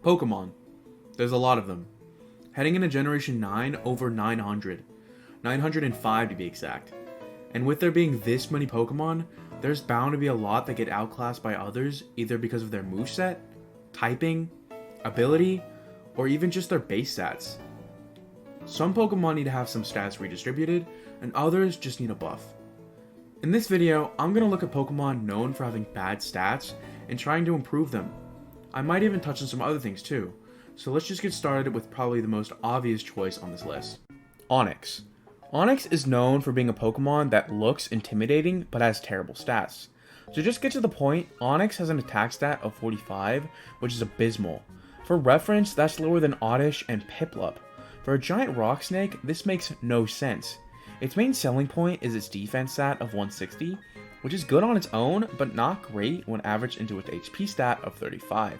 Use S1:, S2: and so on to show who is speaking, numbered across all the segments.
S1: Pokemon. There's a lot of them. Heading into Generation 9, over 900. 905 to be exact. And with there being this many Pokemon, there's bound to be a lot that get outclassed by others, either because of their moveset, typing, ability, or even just their base stats. Some Pokemon need to have some stats redistributed, and others just need a buff. In this video, I'm going to look at Pokemon known for having bad stats and trying to improve them. I might even touch on some other things too, so let's just get started with probably the most obvious choice on this list. Onix. Onix is known for being a Pokemon that looks intimidating but has terrible stats. To just get to the point, Onix has an attack stat of 45, which is abysmal. For reference, that's lower than Oddish and Piplup. For a giant rock snake, this makes no sense. Its main selling point is its defense stat of 160, which is good on its own, but not great when averaged into its HP stat of 35.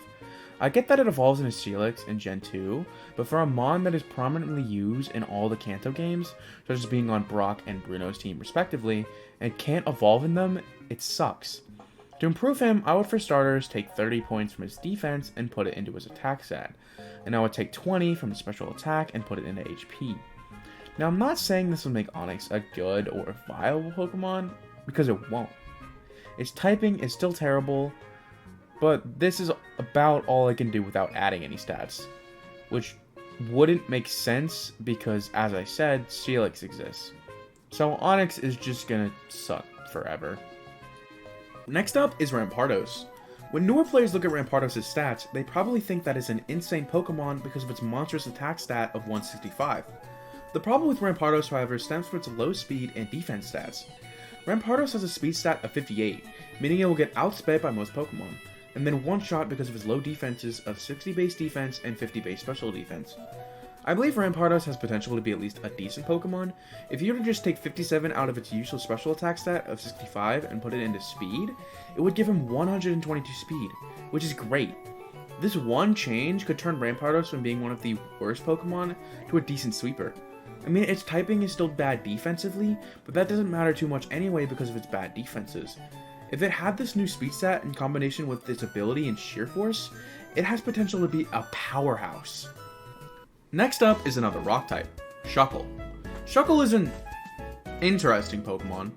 S1: I get that it evolves into Steelix in Gen 2, but for a Mon that is prominently used in all the Kanto games, such as being on Brock and Bruno's team respectively, and can't evolve in them, it sucks. To improve him, I would for starters take 30 points from his defense and put it into his attack stat, and I would take 20 from his special attack and put it into HP. Now I'm not saying this will make Onix a good or a viable Pokemon, because it won't. Its typing is still terrible, but this is about all I can do without adding any stats, which wouldn't make sense because, as I said, Steelix exists. So Onix is just gonna suck forever. Next up is Rampardos. When newer players look at Rampardos' stats, they probably think that it's an insane Pokemon because of its monstrous attack stat of 165. The problem with Rampardos, however, stems from its low speed and defense stats. Rampardos has a speed stat of 58, meaning it will get outsped by most Pokemon, and then one-shot because of his low defenses of 60 base defense and 50 base special defense. I believe Rampardos has potential to be at least a decent Pokemon. If you were to just take 57 out of its usual special attack stat of 65 and put it into speed, it would give him 122 speed, which is great. This one change could turn Rampardos from being one of the worst Pokemon to a decent sweeper. I mean, its typing is still bad defensively, but that doesn't matter too much anyway because of its bad defenses. If it had this new speed stat in combination with its ability and sheer force, it has potential to be a powerhouse. Next up is another rock type, Shuckle. Shuckle is an interesting Pokemon.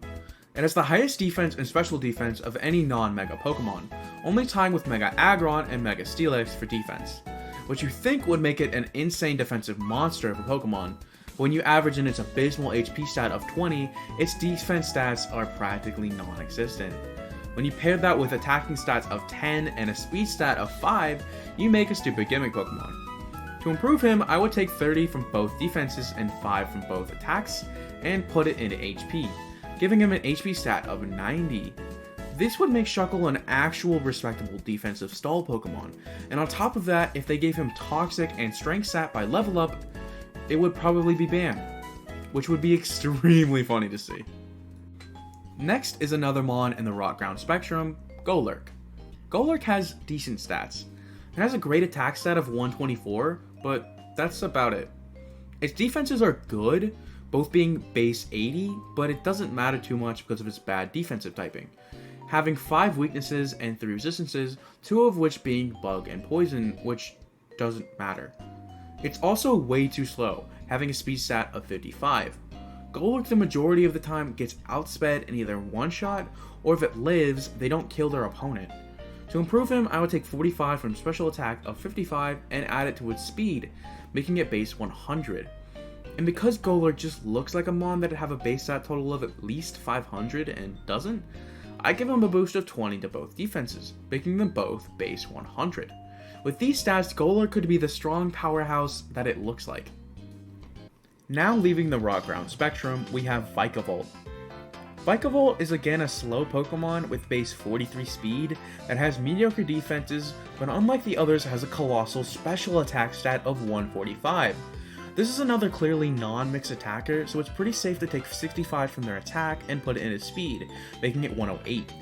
S1: It has the highest defense and special defense of any non-Mega Pokemon, only tying with Mega Aggron and Mega Steelix for defense, which you think would make it an insane defensive monster of a Pokemon. When you average in its abysmal HP stat of 20, its defense stats are practically non-existent. When you pair that with attacking stats of 10 and a speed stat of 5, you make a stupid gimmick Pokemon. To improve him, I would take 30 from both defenses and 5 from both attacks, and put it into HP, giving him an HP stat of 90. This would make Shuckle an actual respectable defensive stall Pokemon, and on top of that, if they gave him Toxic and Strength stat by level up, it would probably be banned, which would be extremely funny to see. Next is another Mon in the rock ground spectrum, Golurk. Golurk has decent stats. It has a great attack stat of 124, but that's about it. Its defenses are good, both being base 80, but it doesn't matter too much because of its bad defensive typing, having 5 weaknesses and 3 resistances, 2 of which being bug and poison, which doesn't matter. It's also way too slow, having a speed stat of 55. Golurk the majority of the time gets outsped in either one-shot, or if it lives, they don't kill their opponent. To improve him, I would take 45 from special attack of 55 and add it to its speed, making it base 100. And because Golurk just looks like a Mon that'd have a base stat total of at least 500 and doesn't, I give him a boost of 20 to both defenses, making them both base 100. With these stats, Golurk could be the strong powerhouse that it looks like. Now leaving the rock ground spectrum, we have Vikavolt. Vikavolt is again a slow Pokemon with base 43 speed that has mediocre defenses, but unlike the others has a colossal special attack stat of 145. This is another clearly non-mix attacker, so it's pretty safe to take 65 from their attack and put it in its speed, making it 108.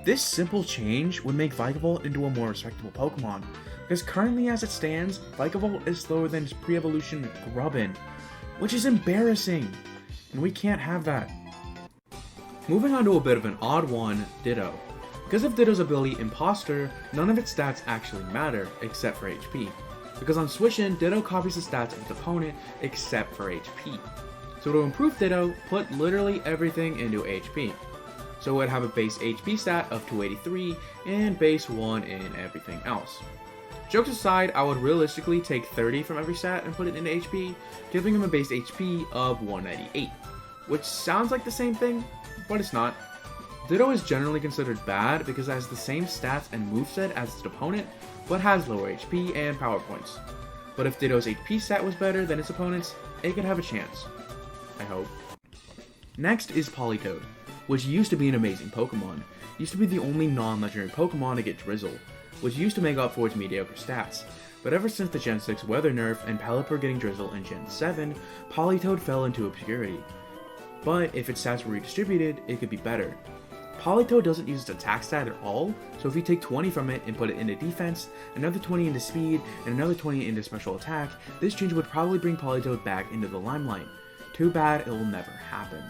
S1: This simple change would make Vikavolt into a more respectable Pokemon, because currently as it stands, Vikavolt is slower than its pre-evolution Grubbin, which is embarrassing, and we can't have that. Moving on to a bit of an odd one, Ditto. Because of Ditto's ability Imposter, none of its stats actually matter, except for HP. because on Switch In, Ditto copies the stats of its opponent except for HP. So to improve Ditto, put literally everything into HP. So it would have a base HP stat of 283 and base 1 in everything else. Jokes aside, I would realistically take 30 from every stat and put it into HP, giving him a base HP of 198, which sounds like the same thing, but it's not. Ditto is generally considered bad because it has the same stats and moveset as its opponent, but has lower HP and power points. But if Ditto's HP stat was better than its opponent's, it could have a chance. I hope. Next is Politoed, which used to be an amazing Pokemon. Used to be the only non-legendary Pokemon to get Drizzle, which used to make up for its mediocre stats. But ever since the Gen 6 weather nerf and Pelipper getting Drizzle in Gen 7, Politoed fell into obscurity. But if its stats were redistributed, it could be better. Politoed doesn't use its attack stat at all, so if you take 20 from it and put it into defense, another 20 into speed, and another 20 into special attack, this change would probably bring Politoed back into the limelight. Too bad it will never happen.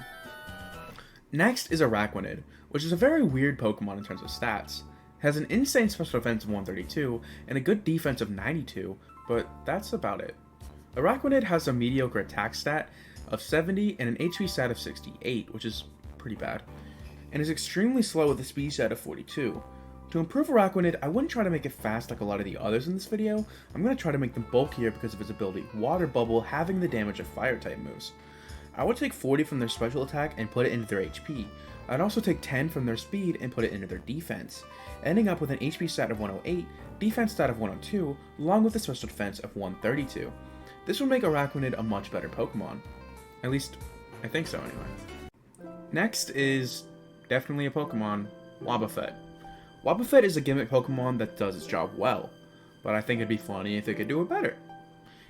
S1: Next is Araquanid, which is a very weird Pokemon in terms of stats. It has an insane special defense of 132 and a good defense of 92, but that's about it. Araquanid has a mediocre attack stat of 70 and an HP stat of 68, which is pretty bad, and is extremely slow with a speed stat of 42. To improve Araquanid, I wouldn't try to make it fast like a lot of the others in this video. I'm going to try to make them bulkier because of its ability Water Bubble having the damage of Fire-type moves. I would take 40 from their special attack and put it into their HP. I'd also take 10 from their speed and put it into their defense, ending up with an HP stat of 108, defense stat of 102, along with a special defense of 132. This would make Araquanid a much better Pokemon. At least, I think so anyway. Next is definitely a Pokemon, Wobbuffet. Wobbuffet is a gimmick Pokemon that does its job well, but I think it'd be funny if it could do it better.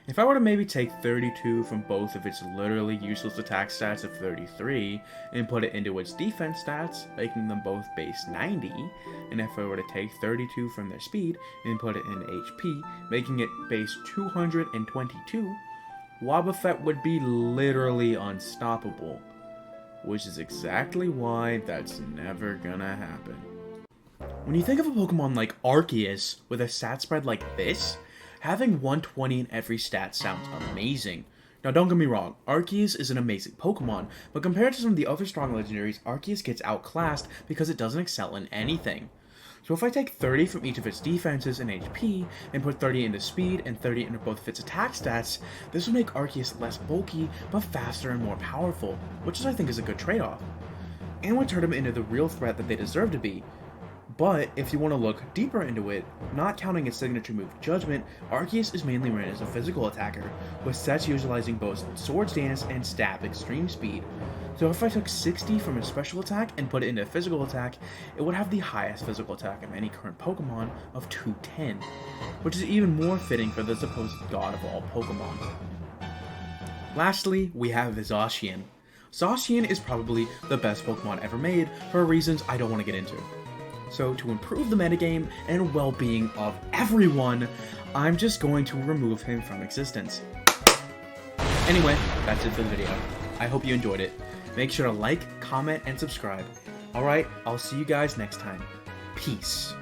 S1: If I were to maybe take 32 from both of its literally useless attack stats of 33 and put it into its defense stats, making them both base 90, and if I were to take 32 from their speed and put it in HP, making it base 222, Wobbuffet would be literally unstoppable, which is exactly why that's never gonna happen. When you think of a Pokemon like Arceus with a stat spread like this, having 120 in every stat sounds amazing. Now don't get me wrong, Arceus is an amazing Pokemon, but compared to some of the other strong legendaries, Arceus gets outclassed because it doesn't excel in anything. So if I take 30 from each of its defenses and HP, and put 30 into speed and 30 into both of its attack stats, this would make Arceus less bulky, but faster and more powerful, which I think is a good trade-off. And would turn them into the real threat that they deserve to be. But if you want to look deeper into it, not counting its signature move Judgment, Arceus is mainly ran as a physical attacker, with stats utilizing both Swords Dance and Stab Extreme Speed. So if I took 60 from its special attack and put it into physical attack, it would have the highest physical attack of any current Pokemon of 210, which is even more fitting for the supposed god of all Pokemon. Lastly, we have Zacian. Zacian is probably the best Pokemon ever made for reasons I don't want to get into. So to improve the metagame and well-being of everyone, I'm just going to remove him from existence. Anyway, that's it for the video. I hope you enjoyed it. Make sure to like, comment, and subscribe. Alright, I'll see you guys next time. Peace.